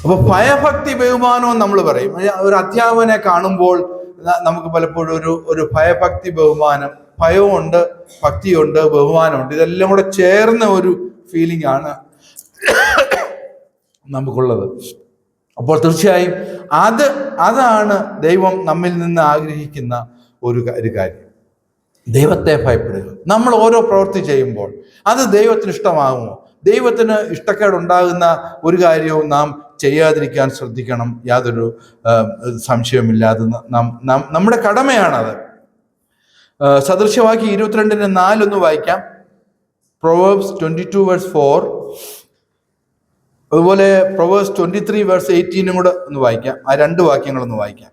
അപ്പൊ ഭയഭക്തി ബഹുമാനവും നമ്മൾ പറയും. ഒരു അധ്യാപകനെ കാണുമ്പോൾ നമുക്ക് പലപ്പോഴും ഒരു ഭയഭക്തി ബഹുമാനം, ഭയമുണ്ട്, ഭക്തിയുണ്ട്, ബഹുമാനമുണ്ട്, ഇതെല്ലാം കൂടെ ചേർന്ന ഒരു ഫീലിംഗ് ആണ് നമുക്കുള്ളത്. അപ്പോൾ തീർച്ചയായും അതാണ് ദൈവം നമ്മിൽ നിന്ന് ആഗ്രഹിക്കുന്ന ഒരു കാര്യം. ദൈവത്തെ ഭയപ്പെടുക. നമ്മൾ ഓരോ പ്രവൃത്തി ചെയ്യുമ്പോൾ അത് ദൈവത്തിന് ഇഷ്ടമാകുമോ? ദൈവത്തിന് ഇഷ്ടക്കേടുണ്ടാകുന്ന ഒരു കാര്യവും നാം ചെയ്യാതിരിക്കാൻ ശ്രദ്ധിക്കണം. യാതൊരു സംശയവുമില്ലാതെ നമ്മുടെ കടമയാണത്. സദൃശവാക്യം 22:4 വായിക്കാം. പ്രൊവേർബ്സ് 22 വേഴ്സ് 4. അതുപോലെ പ്രൊവേർബ്സ് 23 വേഴ്സ് 18 കൂടെ ഒന്ന് വായിക്കാം. ആ രണ്ട് വാക്യങ്ങളൊന്ന് വായിക്കാം.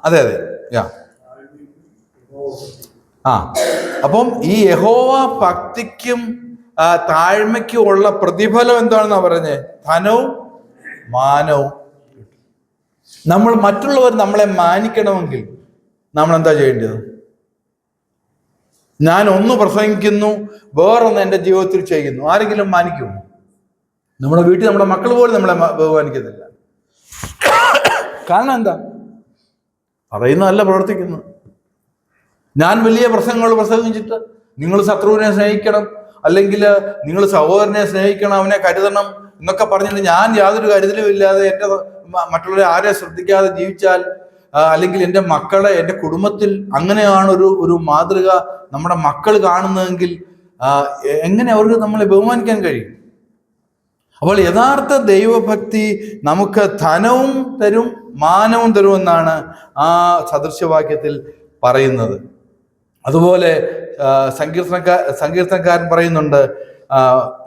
അതെ അപ്പം ഈ യഹോവ ഭക്തിക്കും താഴ്മയ്ക്കും ഉള്ള പ്രതിഫലം എന്താണെന്നാ പറഞ്ഞേ? ധനവും മാനവും. മറ്റുള്ളവർ നമ്മളെ മാനിക്കണമെങ്കിൽ നമ്മൾ എന്താ ചെയ്യേണ്ടത്? ഞാൻ ഒന്ന് പ്രസംഗിക്കുന്നു, വേറൊന്ന് എൻ്റെ ജീവിതത്തിൽ ചെയ്യുന്നു, ആരെങ്കിലും മാനിക്കുമോ? നമ്മുടെ വീട്ടിൽ നമ്മുടെ മക്കൾ പോലും നമ്മളെ ബഹുമാനിക്കുന്നില്ല. കാരണം എന്താ? പറയുന്നതല്ല പ്രവർത്തിക്കുന്നു. ഞാൻ വലിയ പ്രസംഗങ്ങൾ പ്രസംഗിച്ചിട്ട് നിങ്ങൾ ശത്രുവിനെ സ്നേഹിക്കണം, അല്ലെങ്കിൽ നിങ്ങൾ സഹോദരനെ സ്നേഹിക്കണം, അവനെ കരുതണം എന്നൊക്കെ പറഞ്ഞിട്ട് ഞാൻ യാതൊരു കരുതലും ഇല്ലാതെ എൻ്റെ മറ്റുള്ളവരെ ആരെ ശ്രദ്ധിക്കാതെ ജീവിച്ചാൽ, അല്ലെങ്കിൽ എൻ്റെ മക്കളെ, എൻ്റെ കുടുംബത്തിൽ അങ്ങനെയാണ് ഒരു മാതൃക നമ്മുടെ മക്കൾ കാണുന്നതെങ്കിൽ എങ്ങനെ അവർക്ക് നമ്മളെ ബഹുമാനിക്കാൻ കഴിയും? അപ്പോൾ യഥാർത്ഥ ദൈവഭക്തി നമുക്ക് ധനവും തരും, മാനവും തരുമെന്നാണ് ആ സദൃശവാക്യത്തിൽ പറയുന്നത്. അതുപോലെ സങ്കീർത്തനക്കാരൻ പറയുന്നുണ്ട്.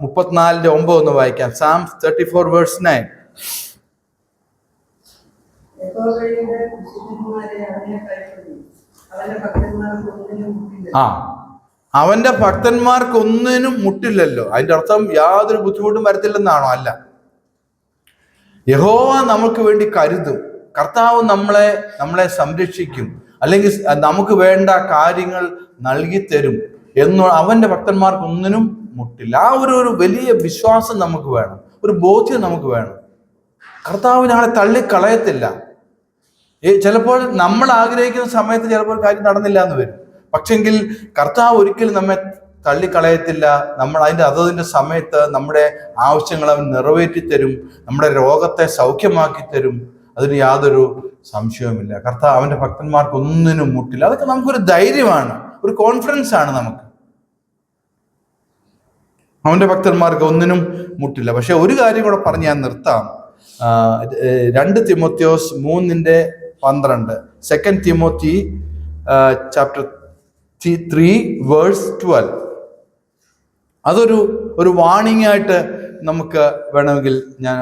34:9 ഒന്ന് വായിക്കാം. Psalms 34 verse 9. അവന്റെ ഭക്തന്മാർക്ക് ഒന്നിനും മുട്ടില്ലല്ലോ. അതിന്റെ അർത്ഥം യാതൊരു ബുദ്ധിമുട്ടും വരത്തില്ലെന്നാണോ? അല്ല. യഹോവ നമുക്ക് വേണ്ടി കരുതും. കർത്താവ് നമ്മളെ സംരക്ഷിക്കും, അല്ലെങ്കിൽ നമുക്ക് വേണ്ട കാര്യങ്ങൾ നൽകി തരും എന്ന് അവന്റെ ഭക്തന്മാർക്ക് ഒന്നിനും മുട്ടില്ല. ആ ഒരു വലിയ വിശ്വാസം നമുക്ക് വേണം, ഒരു ബോധ്യം നമുക്ക് വേണം. കർത്താവ് ഞങ്ങളെ തള്ളിക്കളയത്തില്ല. ചിലപ്പോൾ നമ്മൾ ആഗ്രഹിക്കുന്ന സമയത്ത് ചിലപ്പോൾ കാര്യം നടന്നില്ല എന്ന് വരും. പക്ഷെങ്കിൽ കർത്താവ് ഒരിക്കലും നമ്മെ തള്ളിക്കളയത്തില്ല. നമ്മൾ അതിൻ്റെ സമയത്ത് നമ്മുടെ ആവശ്യങ്ങൾ അവൻ നിറവേറ്റി തരും, നമ്മുടെ രോഗത്തെ സൗഖ്യമാക്കി തരും. അതിന് യാതൊരു സംശയവുമില്ല. കർത്താവ് അവന്റെ ഭക്തന്മാർക്ക് ഒന്നിനും മുട്ടില്ല. അതൊക്കെ നമുക്കൊരു ധൈര്യമാണ്, ഒരു കോൺഫിഡൻസ് ആണ് നമുക്ക്. അവന്റെ ഭക്തന്മാർക്ക് ഒന്നിനും മുട്ടില്ല. പക്ഷെ ഒരു കാര്യം കൂടെ പറഞ്ഞ് ഞാൻ നിർത്താം. 2 തിമോത്തിയോസ് 3 12. 2 Timothy chapter 3 verse 12. അതൊരു വാണിംഗ് ആയിട്ട് നമുക്ക് വേണമെങ്കിൽ ഞാൻ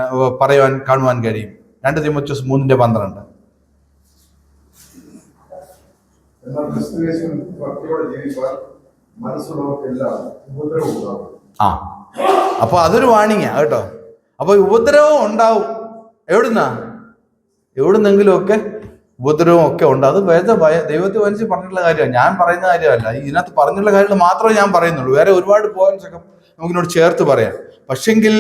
കാണുവാൻ കഴിയും. 2 തിമോത്തിയോസ് 3:12. എന്നാൽ ക്രിസ്തുയേശുവിൽ ഭക്തിയോടെ ജീവിക്കാൻ മനസ്സുള്ളവർക്കെല്ലാം ഉപദ്രവം ഉണ്ടാകും. അപ്പൊ അതൊരു വാണിംഗാ കേട്ടോ. അപ്പൊ ഉപദ്രവം ഉണ്ടാവും. എവിടുന്നെങ്കിലും ഒക്കെ ഉപദ്രവം ഒക്കെ ഉണ്ട്. അത് ദൈവത്തെ മനസ്സിൽ പറഞ്ഞിട്ടുള്ള കാര്യമാണ്, ഞാൻ പറയുന്ന കാര്യമല്ല. ഇതിനകത്ത് പറഞ്ഞിട്ടുള്ള കാര്യങ്ങൾ മാത്രമേ ഞാൻ പറയുന്നുള്ളൂ. വേറെ ഒരുപാട് പോയിന്റ്സ് ഒക്കെ നമുക്കിനോട് ചേർത്ത് പറയാം. പക്ഷെങ്കിൽ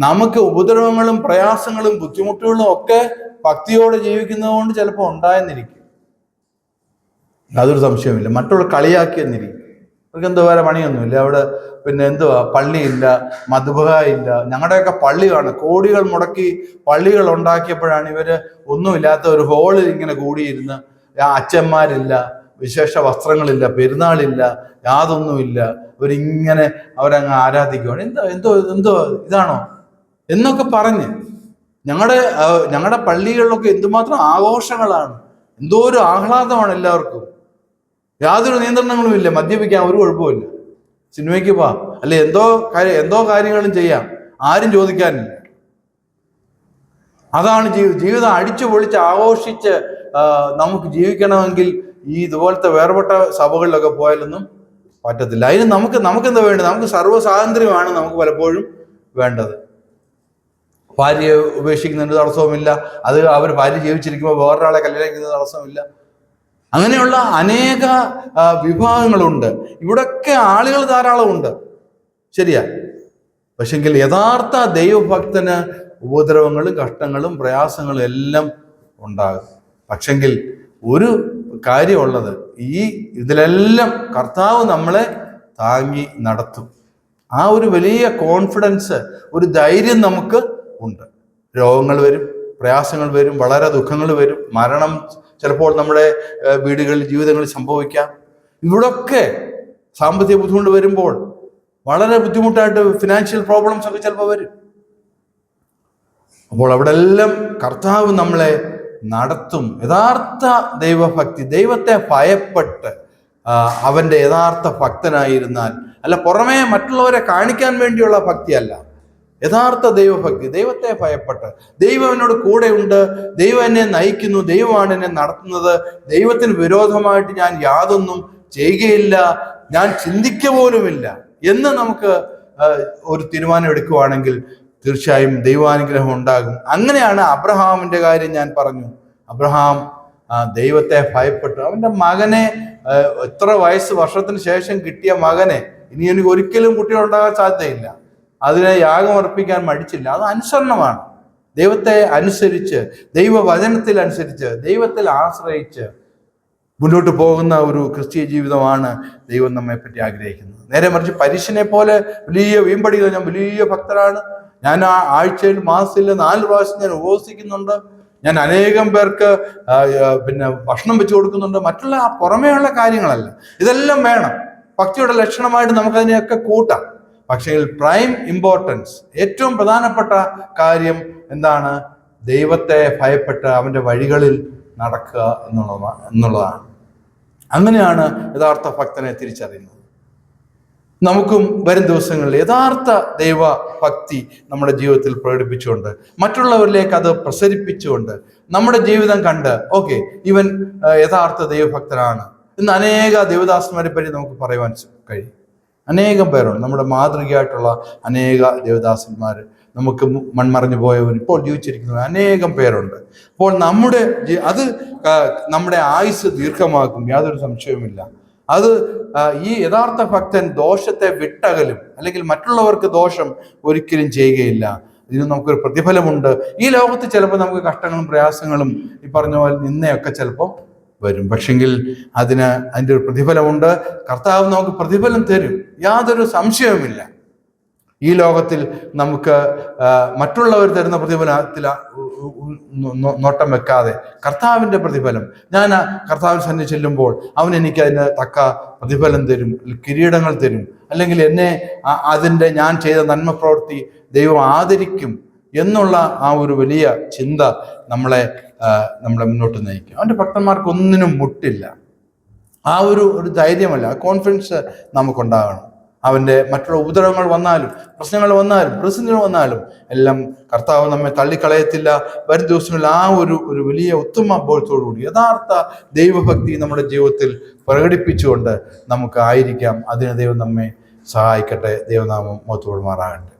നമുക്ക് ഉപദ്രവങ്ങളും പ്രയാസങ്ങളും ബുദ്ധിമുട്ടുകളും ഒക്കെ ഭക്തിയോടെ ജീവിക്കുന്നത് കൊണ്ട് ചിലപ്പോൾ ഉണ്ടായെന്നിരിക്കും, യാതൊരു സംശയവുമില്ല. മറ്റുള്ള കളിയാക്കിയെന്നിരിക്കും. അവർക്ക് എന്തോ വേറെ പണിയൊന്നുമില്ല അവിടെ. പിന്നെ എന്തുവാ, പള്ളിയില്ല, മധുബഹ ഇല്ല. ഞങ്ങളുടെയൊക്കെ പള്ളിയാണ്, കോടികൾ മുടക്കി പള്ളികൾ ഉണ്ടാക്കിയപ്പോഴാണ് ഇവര് ഒന്നുമില്ലാത്ത ഒരു ഹോളിൽ ഇങ്ങനെ കൂടിയിരുന്ന്, അച്ഛന്മാരില്ല, വിശേഷ വസ്ത്രങ്ങളില്ല, പെരുന്നാളില്ല, യാതൊന്നുമില്ല, അവരിങ്ങനെ ആരാധിക്കുകയാണ്. എന്തോ ഇതാണോ എന്നൊക്കെ പറഞ്ഞ് ഞങ്ങളുടെ പള്ളികളിലൊക്കെ എന്തുമാത്രം ആഘോഷങ്ങളാണ്, എന്തോ ഒരു ആഹ്ലാദമാണ് എല്ലാവർക്കും. യാതൊരു നിയന്ത്രണങ്ങളും ഇല്ല, മദ്യപിക്കാൻ ഒരു കുഴപ്പമില്ല, സിനിമയ്ക്ക് പോവാം, അല്ലെ എന്തോ കാര്യങ്ങളും ചെയ്യാം, ആരും ചോദിക്കാനില്ല. അതാണ് ജീവിതം. അടിച്ചു പൊളിച്ച് ആഘോഷിച്ച് നമുക്ക് ജീവിക്കണമെങ്കിൽ ഇതുപോലത്തെ വേർപെട്ട സഭകളിലൊക്കെ പോയാലൊന്നും പറ്റത്തില്ല. അതിന് നമുക്കെന്താ വേണ്ടത്? നമുക്ക് സർവ്വ സ്വാതന്ത്ര്യമാണ് നമുക്ക് പലപ്പോഴും വേണ്ടത്. ഭാര്യയെ ഉപേക്ഷിക്കുന്നതിന് തടസ്സവുമില്ല, അത് അവർ ഭാര്യ ജീവിച്ചിരിക്കുമ്പോൾ വേറൊരാളെ കല്യാണം കഴിക്കുന്നത് തടസ്സമില്ല. അങ്ങനെയുള്ള അനേക വിഭാഗങ്ങളുണ്ട്. ഇവിടൊക്കെ ആളുകൾ ധാരാളമുണ്ട്, ശരിയാ. പക്ഷെങ്കിൽ യഥാർത്ഥ ദൈവഭക്തന് ഉപദ്രവങ്ങളും കഷ്ടങ്ങളും പ്രയാസങ്ങളും എല്ലാം ഉണ്ടാകും. പക്ഷെങ്കിൽ ഒരു കാര്യമുള്ളത്, ഇതിലെല്ലാം കർത്താവ് നമ്മളെ താങ്ങി നടത്തും. ആ ഒരു വലിയ കോൺഫിഡൻസ്, ഒരു ധൈര്യം നമുക്ക് ഉണ്ട്. രോഗങ്ങൾ വരും, പ്രയാസങ്ങൾ വരും, വളരെ ദുഃഖങ്ങൾ വരും, മരണം ചിലപ്പോൾ നമ്മുടെ വീടുകളിൽ ജീവിതങ്ങളിൽ സംഭവിക്കാം. ഇവിടൊക്കെ സാമ്പത്തിക ബുദ്ധിമുട്ട് വരുമ്പോൾ വളരെ ബുദ്ധിമുട്ടായിട്ട് ഫിനാൻഷ്യൽ പ്രോബ്ലംസ് ഒക്കെ ചിലപ്പോൾ വരും. അപ്പോൾ അവിടെ എല്ലാം കർത്താവ് നമ്മളെ നടത്തും. യഥാർത്ഥ ദൈവഭക്തി, ദൈവത്തെ ഭയപ്പെട്ട് അവൻ്റെ യഥാർത്ഥ ഭക്തനായിരുന്നാൽ, അല്ല പുറമേ മറ്റുള്ളവരെ കാണിക്കാൻ വേണ്ടിയുള്ള ഭക്തിയല്ല, യഥാർത്ഥ ദൈവഭക്തി, ദൈവത്തെ ഭയപ്പെട്ട്, ദൈവം എന്നോട് കൂടെയുണ്ട്, ദൈവം എന്നെ നയിക്കുന്നു, ദൈവമാണ് എന്നെ നടത്തുന്നത്, ദൈവത്തിന് വിരോധമായിട്ട് ഞാൻ യാതൊന്നും ചെയ്യുകയില്ല, ഞാൻ ചിന്തിക്കുക പോലുമില്ല എന്ന് നമുക്ക് ഒരു തീരുമാനം എടുക്കുവാണെങ്കിൽ തീർച്ചയായും ദൈവാനുഗ്രഹം ഉണ്ടാകും. അങ്ങനെയാണ് അബ്രഹാമിന്റെ കാര്യം ഞാൻ പറഞ്ഞു. അബ്രഹാം ദൈവത്തെ ഭയപ്പെട്ടു. അവന്റെ മകനെ, എത്ര വർഷത്തിന് ശേഷം കിട്ടിയ മകനെ, ഇനി എനിക്ക് ഒരിക്കലും കുട്ടികളുണ്ടാകാൻ സാധ്യതയില്ല, അതിനെ യാഗം അർപ്പിക്കാൻ മടിച്ചില്ല. അത് അനുസരണമാണ്. ദൈവത്തെ അനുസരിച്ച്, ദൈവവചനത്തിൽ അനുസരിച്ച്, ദൈവത്തിൽ ആശ്രയിച്ച് മുന്നോട്ട് പോകുന്ന ഒരു ക്രിസ്തീയ ജീവിതമാണ് ദൈവം നമ്മെ പറ്റി ആഗ്രഹിക്കുന്നത്. നേരെ മറിച്ച് പരീക്ഷനെ പോലെ വലിയ വീമ്പടികൾ, ഞാൻ വലിയ ഭക്തരാണ്, ഞാൻ ആഴ്ചയിൽ മാസത്തിൽ 4 പ്രാവശ്യം ഞാൻ ഉപവസിക്കുന്നുണ്ട്, ഞാൻ അനേകം പേർക്ക് ഭക്ഷണം വെച്ച് കൊടുക്കുന്നുണ്ട്, മറ്റുള്ള പുറമേയുള്ള കാര്യങ്ങളല്ല. ഇതെല്ലാം വേണം, ഭക്തിയുടെ ലക്ഷണമായിട്ട് നമുക്കതിനെയൊക്കെ കൂട്ടാം. പക്ഷേ പ്രൈം ഇമ്പോർട്ടൻസ്, ഏറ്റവും പ്രധാനപ്പെട്ട കാര്യം എന്താണ്? ദൈവത്തെ ഭയപ്പെട്ട് അവൻ്റെ വഴികളിൽ നടക്കുക എന്നുള്ളതാണ്. അങ്ങനെയാണ് യഥാർത്ഥ ഭക്തനെ തിരിച്ചറിയുന്നത്. നമുക്കും വരും ദിവസങ്ങളിൽ യഥാർത്ഥ ദൈവഭക്തി നമ്മുടെ ജീവിതത്തിൽ പ്രകടിപ്പിച്ചുകൊണ്ട്, മറ്റുള്ളവരിലേക്ക് അത് പ്രസരിപ്പിച്ചുകൊണ്ട്, നമ്മുടെ ജീവിതം കണ്ട് ഓക്കെ ഇവൻ യഥാർത്ഥ ദൈവഭക്തനാണ് എന്ന് അനേക ദേവദാസന്മാരെ പറ്റി നമുക്ക് പറയുവാൻ കഴിയും. അനേകം പേരുണ്ട്, നമ്മുടെ മാതൃകയായിട്ടുള്ള അനേക ദേവദാസന്മാർ, നമുക്ക് മൺമറഞ്ഞു പോയവർ, ഇപ്പോൾ ജീവിച്ചിരിക്കുന്നവർ അനേകം പേരുണ്ട്. അപ്പോൾ അത് നമ്മുടെ ആയുസ് ദീർഘമാക്കും, യാതൊരു സംശയവുമില്ല. അത് ഈ യഥാർത്ഥ ഭക്തൻ ദോഷത്തെ വിട്ടകലും, അല്ലെങ്കിൽ മറ്റുള്ളവർക്ക് ദോഷം ഒരിക്കലും ചെയ്യുകയില്ല. ഇതിന് നമുക്കൊരു പ്രതിഫലമുണ്ട്. ഈ ലോകത്ത് ചിലപ്പോൾ നമുക്ക് കഷ്ടങ്ങളും പ്രയാസങ്ങളും ഈ പറഞ്ഞ പോലെ നിന്നയൊക്കെ ചിലപ്പോൾ വരും. പക്ഷെങ്കിൽ അതിൻ്റെ ഒരു പ്രതിഫലമുണ്ട്. കർത്താവ് നമുക്ക് പ്രതിഫലം തരും, യാതൊരു സംശയവുമില്ല. ഈ ലോകത്തിൽ നമുക്ക് മറ്റുള്ളവർ തരുന്ന പ്രതിഫലത്തിൽ നോട്ടം വെക്കാതെ കർത്താവിൻ്റെ പ്രതിഫലം, ഞാൻ കർത്താവിന് സന്നിധി ചെല്ലുമ്പോൾ അവൻ എനിക്ക് അതിന് തക്ക പ്രതിഫലം തരും, കിരീടങ്ങൾ തരും, അല്ലെങ്കിൽ എന്നെ ഞാൻ ചെയ്ത നന്മ പ്രവൃത്തി ദൈവം ആദരിക്കും എന്നുള്ള ആ ഒരു വലിയ ചിന്ത നമ്മളെ മുന്നോട്ട് നയിക്കും. അവൻ്റെ ഭക്തന്മാർക്ക് ഒന്നിനും മുട്ടില്ല. ആ ഒരു ധൈര്യമല്ല, ആ കോൺഫിഡൻസ് നമുക്കുണ്ടാകണം. അവൻ്റെ മറ്റുള്ള ഉപദ്രവങ്ങൾ വന്നാലും, പ്രശ്നങ്ങൾ വന്നാലും, പ്രതിസന്ധികൾ വന്നാലും എല്ലാം കർത്താവ് നമ്മെ തള്ളിക്കളയത്തില്ല. വരും ദിവസങ്ങളിൽ ആ ഒരു വലിയ ഉത്തമ ബോധത്തോടുകൂടി യഥാർത്ഥ ദൈവഭക്തി നമ്മുടെ ജീവിതത്തിൽ പ്രകടിപ്പിച്ചുകൊണ്ട് നമുക്ക് ആയിരിക്കാം. അതിന് ദൈവം നമ്മെ സഹായിക്കട്ടെ. ദൈവനാമം മഹത്വപ്പെടുമാറാകട്ടെ.